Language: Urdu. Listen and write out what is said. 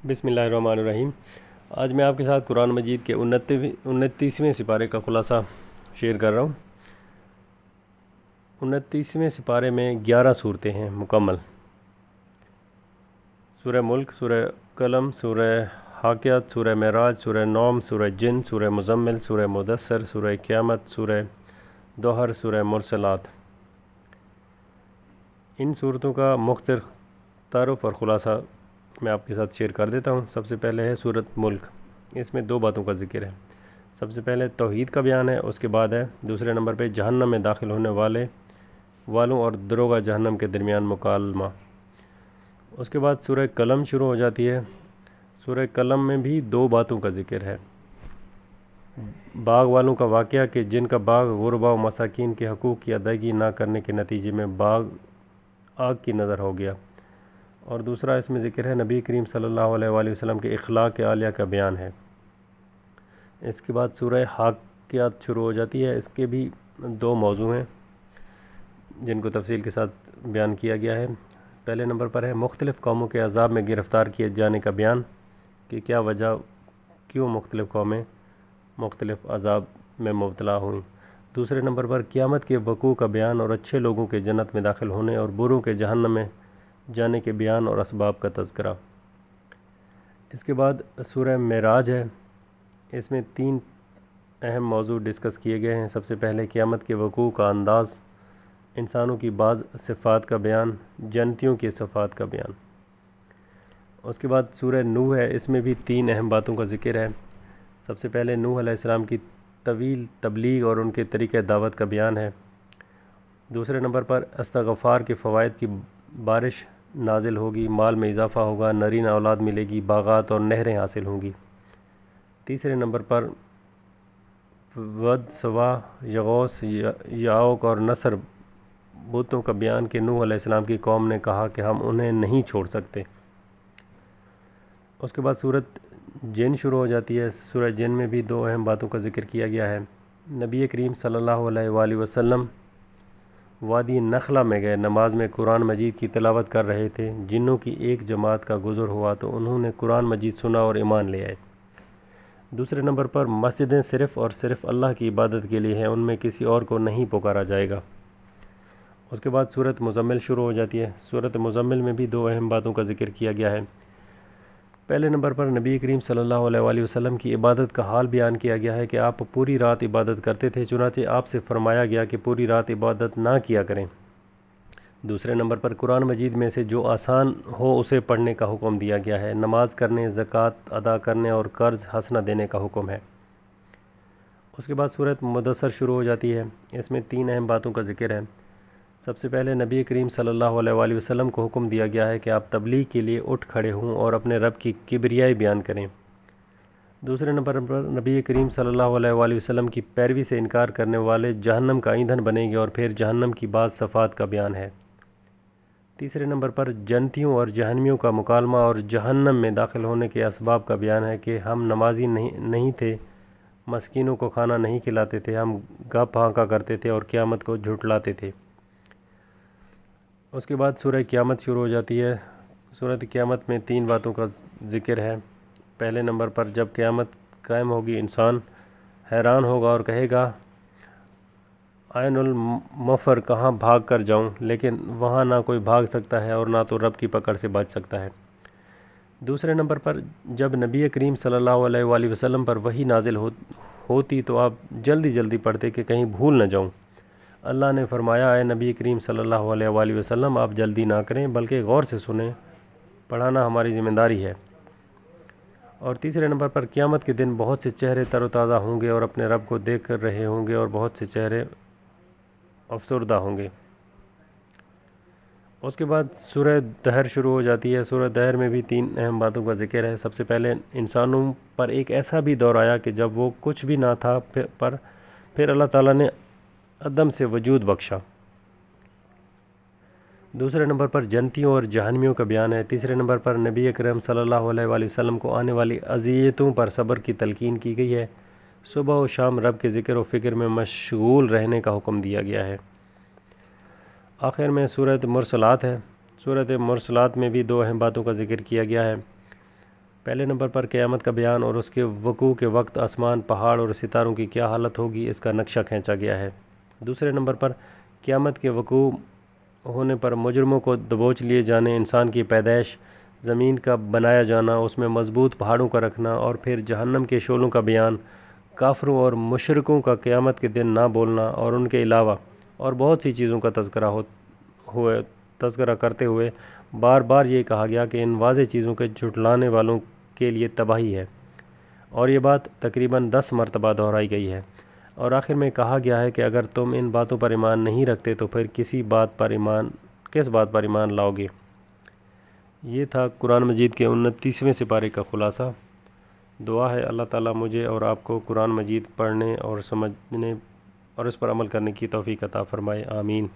بسم اللہ الرحمن الرحیم۔ آج میں آپ کے ساتھ قرآن مجید کے 29ویں سپارے کا خلاصہ شیئر کر رہا ہوں۔ 29ویں سپارے میں 11 صورتیں ہیں مکمل۔ سورہ ملک، سورہ قلم، سورہ حاقیات، سورہ معراج، سورہ نوم، سورہ جن، سورہ مزمل، سورہ مدثر، سورہ قیامت، سورہ دوحر، سورہ مرسلات۔ ان صورتوں کا مختصر تعارف اور خلاصہ میں آپ کے ساتھ شیئر کر دیتا ہوں۔ سب سے پہلے ہے سورۃ ملک۔ اس میں 2 باتوں کا ذکر ہے۔ سب سے پہلے توحید کا بیان ہے، اس کے بعد ہے دوسرے نمبر پہ جہنم میں داخل ہونے والوں اور دروغہ جہنم کے درمیان مکالمہ۔ اس کے بعد سورہ قلم شروع ہو جاتی ہے۔ سورہ قلم میں بھی 2 باتوں کا ذکر ہے۔ باغ والوں کا واقعہ کہ جن کا باغ غربا و مساکین کے حقوق کی ادائیگی نہ کرنے کے نتیجے میں باغ آگ کی نظر ہو گیا، اور دوسرا اس میں ذکر ہے نبی کریم صلی اللہ علیہ وآلہ وسلم کے اخلاق عالیہ کا بیان ہے۔ اس کے بعد سورہ حاقیات شروع ہو جاتی ہے۔ اس کے بھی 2 موضوع ہیں جن کو تفصیل کے ساتھ بیان کیا گیا ہے۔ پہلے نمبر پر ہے مختلف قوموں کے عذاب میں گرفتار کیے جانے کا بیان کہ کیا وجہ کیوں مختلف قومیں مختلف عذاب میں مبتلا ہوئیں۔ دوسرے نمبر پر قیامت کے وقوع کا بیان اور اچھے لوگوں کے جنت میں داخل ہونے اور بروں کے جہنم میں جانے کے بیان اور اسباب کا تذکرہ۔ اس کے بعد سورہ معراج ہے۔ اس میں 3 اہم موضوع ڈسکس کیے گئے ہیں۔ سب سے پہلے قیامت کے وقوع کا انداز، انسانوں کی بعض صفات کا بیان، جنتیوں کی صفات کا بیان۔ اس کے بعد سورہ نوح ہے۔ اس میں بھی 3 اہم باتوں کا ذکر ہے۔ سب سے پہلے نوح علیہ السلام کی طویل تبلیغ اور ان کے طریقہ دعوت کا بیان ہے۔ دوسرے نمبر پر استغفار کے فوائد کی بارش نازل ہوگی، مال میں اضافہ ہوگا، نرینہ اولاد ملے گی، باغات اور نہریں حاصل ہوں گی۔ تیسرے نمبر پر ود، سوا، یغوث، یعوق اور نصر بتوں کا بیان کہ نوح علیہ السلام کی قوم نے کہا کہ ہم انہیں نہیں چھوڑ سکتے۔ اس کے بعد سورۃ جن شروع ہو جاتی ہے۔ سورہ جن میں بھی 2 اہم باتوں کا ذکر کیا گیا ہے۔ نبی کریم صلی اللہ علیہ وآلہ وسلم وادی نخلہ میں گئے، نماز میں قرآن مجید کی تلاوت کر رہے تھے۔ جنوں کی ایک جماعت کا گزر ہوا تو انہوں نے قرآن مجید سنا اور ایمان لے آئے۔ دوسرے نمبر پر مسجدیں صرف اور صرف اللہ کی عبادت کے لیے ہیں، ان میں کسی اور کو نہیں پکارا جائے گا۔ اس کے بعد سورۃ مزمل شروع ہو جاتی ہے۔ سورۃ مزمل میں بھی 2 اہم باتوں کا ذکر کیا گیا ہے۔ پہلے نمبر پر نبی کریم صلی اللہ علیہ وآلہ وسلم کی عبادت کا حال بیان کیا گیا ہے کہ آپ پوری رات عبادت کرتے تھے، چنانچہ آپ سے فرمایا گیا کہ پوری رات عبادت نہ کیا کریں۔ دوسرے نمبر پر قرآن مجید میں سے جو آسان ہو اسے پڑھنے کا حکم دیا گیا ہے۔ نماز کرنے، زکوٰۃ ادا کرنے اور قرض حسنہ دینے کا حکم ہے۔ اس کے بعد سورۃ مدثر شروع ہو جاتی ہے۔ اس میں 3 اہم باتوں کا ذکر ہے۔ سب سے پہلے نبی کریم صلی اللہ علیہ وآلہ وسلم کو حکم دیا گیا ہے کہ آپ تبلیغ کے لیے اٹھ کھڑے ہوں اور اپنے رب کی کبریائی بیان کریں۔ دوسرے نمبر پر نبی کریم صلی اللہ علیہ وآلہ وسلم کی پیروی سے انکار کرنے والے جہنم کا ایندھن بنیں گے، اور پھر جہنم کی بعض صفات کا بیان ہے۔ تیسرے نمبر پر جنتیوں اور جہنمیوں کا مکالمہ اور جہنم میں داخل ہونے کے اسباب کا بیان ہے کہ ہم نمازی نہیں تھے، مسکینوں کو کھانا نہیں کھلاتے تھے، ہم گپ ہانکا کرتے تھے اور قیامت کو جھٹلاتے تھے۔ اس کے بعد سورہ قیامت شروع ہو جاتی ہے۔ سورہ قیامت میں 3 باتوں کا ذکر ہے۔ پہلے نمبر پر جب قیامت قائم ہوگی، انسان حیران ہوگا اور کہے گا عین المفر، کہاں بھاگ کر جاؤں، لیکن وہاں نہ کوئی بھاگ سکتا ہے اور نہ تو رب کی پکڑ سے بچ سکتا ہے۔ دوسرے نمبر پر جب نبی کریم صلی اللہ علیہ وآلہ وسلم پر وحی نازل ہوتی تو آپ جلدی جلدی پڑھتے کہ کہیں بھول نہ جاؤں۔ اللہ نے فرمایا اے نبی کریم صلی اللہ علیہ وآلہ وسلم، آپ جلدی نہ کریں بلکہ غور سے سنیں، پڑھانا ہماری ذمہ داری ہے۔ اور تیسرے نمبر پر قیامت کے دن بہت سے چہرے تر و تازہ ہوں گے اور اپنے رب کو دیکھ کر رہے ہوں گے، اور بہت سے چہرے افسردہ ہوں گے۔ اس کے بعد سورہ دہر شروع ہو جاتی ہے۔ سورہ دہر میں بھی 3 اہم باتوں کا ذکر ہے۔ سب سے پہلے انسانوں پر ایک ایسا بھی دور آیا کہ جب وہ کچھ بھی نہ تھا، پھر اللہ تعالیٰ نے عدم سے وجود بخشا۔ دوسرے نمبر پر جنتیوں اور جہنمیوں کا بیان ہے۔ تیسرے نمبر پر نبی اکرم صلی اللہ علیہ وآلہ وسلم کو آنے والی اذیتوں پر صبر کی تلقین کی گئی ہے۔ صبح و شام رب کے ذکر و فکر میں مشغول رہنے کا حکم دیا گیا ہے۔ آخر میں سورۃ مرسلات ہے۔ سورۃ مرسلات میں بھی 2 اہم باتوں کا ذکر کیا گیا ہے۔ پہلے نمبر پر قیامت کا بیان اور اس کے وقوع کے وقت آسمان، پہاڑ اور ستاروں کی کیا حالت ہوگی اس کا نقشہ کھینچا گیا ہے۔ دوسرے نمبر پر قیامت کے وقوع ہونے پر مجرموں کو دبوچ لیے جانے، انسان کی پیدائش، زمین کا بنایا جانا، اس میں مضبوط پہاڑوں کا رکھنا، اور پھر جہنم کے شعلوں کا بیان، کافروں اور مشرکوں کا قیامت کے دن نہ بولنا، اور ان کے علاوہ اور بہت سی چیزوں کا تذکرہ کرتے ہوئے بار بار یہ کہا گیا کہ ان واضح چیزوں کے جھٹلانے والوں کے لیے تباہی ہے، اور یہ بات تقریباً 10 مرتبہ دہرائی گئی ہے، اور آخر میں کہا گیا ہے کہ اگر تم ان باتوں پر ایمان نہیں رکھتے تو پھر کس بات پر ایمان لاؤ گے۔ یہ تھا قرآن مجید کے 29ویں سپارے کا خلاصہ۔ دعا ہے اللہ تعالیٰ مجھے اور آپ کو قرآن مجید پڑھنے اور سمجھنے اور اس پر عمل کرنے کی توفیق عطا فرمائے، آمین۔